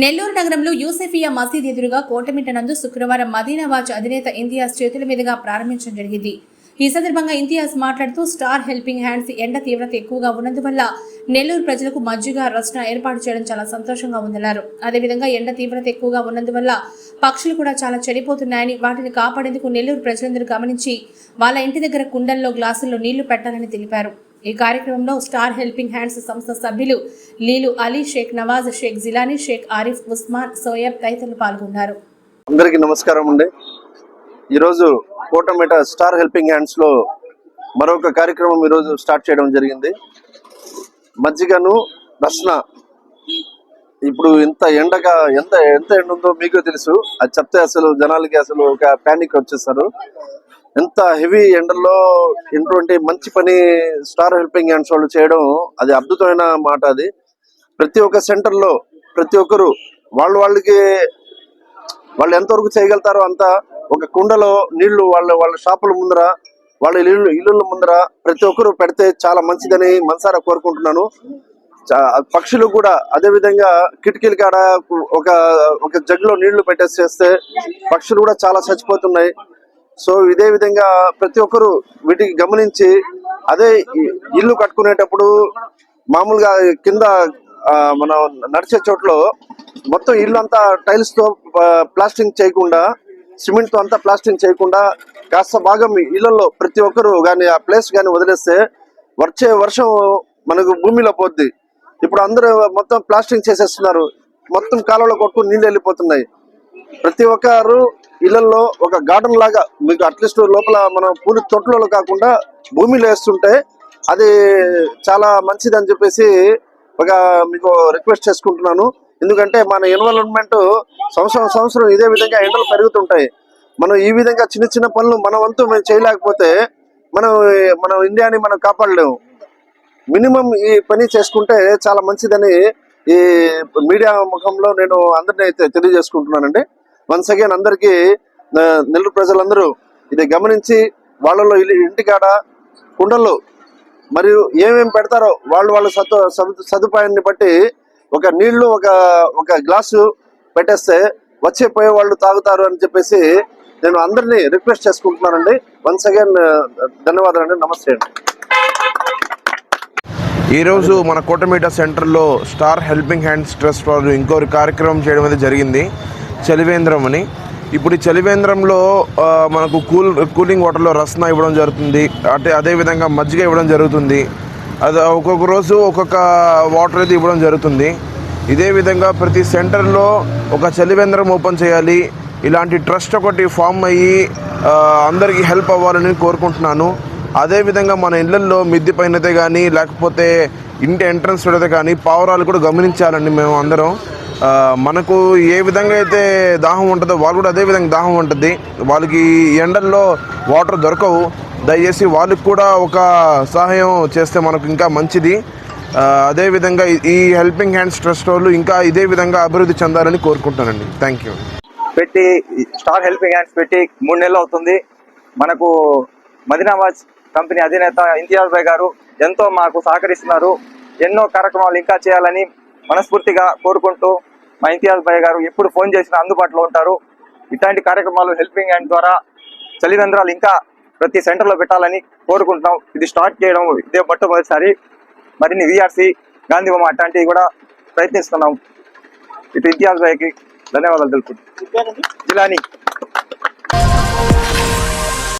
నెల్లూరు నగరంలో యూసెఫియా మసీద్ ఎదురుగా కోటమిట్ట నందు శుక్రవారం మదీనా వాచ్ అధినేత ఇంతియాజ్ చేతుల మీదుగా ప్రారంభించడం జరిగింది. ఈ సందర్భంగా ఇంతియాజ్ మాట్లాడుతూ స్టార్ హెల్పింగ్ హ్యాండ్స్ ఎండ తీవ్రత ఎక్కువగా ఉన్నందువల్ల నెల్లూరు ప్రజలకు మజ్జిగ రచన ఏర్పాటు చేయడం చాలా సంతోషంగా ఉందన్నారు. అదేవిధంగా ఎండ తీవ్రత ఎక్కువగా ఉన్నందువల్ల పక్షులు కూడా చాలా చనిపోతున్నాయని, వాటిని కాపాడేందుకు నెల్లూరు ప్రజలందరూ గమనించి వాళ్ళ ఇంటి దగ్గర కుండల్లో గ్లాసుల్లో నీళ్లు పెట్టాలని తెలిపారు. ఈ కార్యక్రమంలో స్టార్ హెల్పింగ్ హ్యాండ్స్ సంస్థ సభ్యులు లీలు అలీ, షేక్ నవాజ్, షేక్ జిలానీ, షేక్ ఆరిఫ్, ఉస్మాన్, సోయబ్ తదితరులు పాల్గొన్నారు. అందరికీ నమస్కారం అండి. ఈరోజు కోటమిట్ట స్టార్ హెల్పింగ్ హ్యాండ్స్ లో మరొక కార్యక్రమం ఈరోజు స్టార్ట్ చేయడం జరిగింది. మజ్జిగను రస్న ఇప్పుడు ఇంత ఎండగా ఎంత ఎండ ఉందో మీకు తెలుసు. అది చెప్తే అసలు జనాలకి అసలు ఒక ప్యానిక్ వచ్చేస్తారు. ఎంత హెవీ ఎండల్లో ఎటువంటి మంచి పని స్టార్ హెల్పింగ్ హ్యాండ్స్ వాళ్ళు చేయడం అది అద్భుతమైన మాట. అది ప్రతి ఒక్క సెంటర్ లో ప్రతి ఒక్కరు వాళ్ళకి వాళ్ళు ఎంతవరకు చేయగలుగుతారో అంత ఒక కుండలో నీళ్లు వాళ్ళ షాపుల ముందర, వాళ్ళ ఇళ్ళ ముందర ప్రతి ఒక్కరు పెడితే చాలా మంచిదని మనసారా కోరుకుంటున్నాను. పక్షులు కూడా అదే విధంగా కిటికీల కాడ ఒక జగ్లో నీళ్లు పెట్టేసి చేస్తే పక్షులు కూడా చాలా చచ్చిపోతున్నాయి. సో ఇదే విధంగా ప్రతి ఒక్కరు వీటికి గమనించి అదే ఇల్లు కట్టుకునేటప్పుడు మామూలుగా కింద మనం నడిచే చోట్లో మొత్తం ఇల్లు అంతా టైల్స్ తో ప్లాస్టింగ్ చేయకుండా, సిమెంట్ తో అంతా ప్లాస్టింగ్ చేయకుండా కాస్త భాగం ఇళ్లలో ప్రతి ఒక్కరు కానీ ఆ ప్లేస్ కానీ వదిలేస్తే వచ్చే వర్షం మనకు భూమిలో పోద్ది. ఇప్పుడు అందరూ మొత్తం ప్లాస్టింగ్ చేసేస్తున్నారు, మొత్తం కాలువలో కొట్టుకుని నీళ్ళు వెళ్ళిపోతున్నాయి. ప్రతి ఒక్కరు ఇళ్లలో ఒక గార్డెన్ లాగా మీకు అట్లీస్ట్ లోపల మనం పూరి తొట్లలో కాకుండా భూమిలో వేస్తుంటే అది చాలా మంచిది అని చెప్పేసి మీకు రిక్వెస్ట్ చేసుకుంటున్నాను. ఎందుకంటే మన ఎన్విరాన్మెంట్ సంవత్సరం ఇదే విధంగా ఎండలు పెరుగుతుంటాయి. మనం ఈ విధంగా చిన్న చిన్న పనులు మన వంతు మేము చేయలేకపోతే మనం ఇండియాని మనం కాపాడలేము. మినిమం ఈ పని చేసుకుంటే చాలా మంచిదని ఈ మీడియా ముఖంలో నేను అందరినీ అయితే తెలియజేసుకుంటున్నానండి. వన్స్ అగైన్ అందరికీ నెల్లూరు ప్రజలందరూ ఇది గమనించి వాళ్ళలో ఇంటికాడ కుండల్లో మరియు ఏమేమి పెడతారో వాళ్ళ సదుపాయాన్ని బట్టి ఒక నీళ్లు ఒక గ్లాసు పెట్టేస్తే వచ్చే పోయే వాళ్ళు తాగుతారు అని చెప్పేసి నేను అందరినీ రిక్వెస్ట్ చేసుకుంటున్నానండి. వన్స్ అగైన్ ధన్యవాదాలండి. నమస్తే అండి. ఈరోజు మన కోటమిట్ట సెంటర్లో స్టార్ హెల్పింగ్ హ్యాండ్స్ ట్రస్ట్ వాళ్ళు ఇంకొక కార్యక్రమం చేయడం అనేది జరిగింది, చలివేంద్రం అని. ఇప్పుడు ఈ చలివేంద్రంలో మనకు కూలింగ్ వాటర్లో రస్నా ఇవ్వడం జరుగుతుంది, అదేవిధంగా మజ్జిగ ఇవ్వడం జరుగుతుంది. అది ఒక్కొక్క రోజు ఒక్కొక్క వాటర్ అయితే ఇవ్వడం జరుగుతుంది. ఇదే విధంగా ప్రతి సెంటర్లో ఒక చలివేంద్రం ఓపెన్ చేయాలి. ఇలాంటి ట్రస్ట్ ఒకటి ఫామ్ అయ్యి అందరికీ హెల్ప్ అవ్వాలని కోరుకుంటున్నాను. అదేవిధంగా మన ఇళ్లల్లో మిద్దె పైనతే కానీ లేకపోతే ఇంటి ఎంట్రన్స్ అయితే కానీ పావురాలు కూడా గమనించాలండి. మేము అందరం మనకు ఏ విధంగా అయితే దాహం ఉంటుందో వాళ్ళు కూడా అదే విధంగా దాహం ఉంటుంది. వాళ్ళకి ఎండల్లో వాటర్ దొరకవు. దయచేసి వాళ్ళకి కూడా ఒక సహాయం చేస్తే మనకు ఇంకా మంచిది. అదేవిధంగా ఈ హెల్పింగ్ హ్యాండ్స్ ట్రస్ట్ వాళ్ళు ఇంకా ఇదే విధంగా అభివృద్ధి చెందాలని కోరుకుంటానండి. Thank you. పెట్టి స్టార్ హెల్పింగ్ హ్యాండ్స్ పెట్టి 3 నెలలు అవుతుంది. మనకు మదీనా వాచ్ కంపెనీ అధినేత ఇంతియాజ్ భాయ్ గారు ఎంతో మాకు సహకరిస్తున్నారు. ఎన్నో కార్యక్రమాలు ఇంకా చేయాలని మనస్ఫూర్తిగా కోరుకుంటూ మా ఇంతియాజ్ భాయ్ గారు ఎప్పుడు ఫోన్ చేసినా అందుబాటులో ఉంటారు. ఇట్లాంటి కార్యక్రమాలు హెల్పింగ్ హ్యాండ్ ద్వారా చలివేంద్రాలు ఇంకా ప్రతి సెంటర్లో పెట్టాలని కోరుకుంటున్నాం. ఇది స్టార్ట్ చేయడం ఇదే మొట్టమొదటిసారి. మరిన్ని విఆర్సి, గాంధీ బొమ్మ అట్లాంటివి కూడా ప్రయత్నిస్తున్నాం. ఇటు ఇంతియాజ్ భాయ్కి ధన్యవాదాలు తెలుపుకుంటున్నాం. జిలానీ.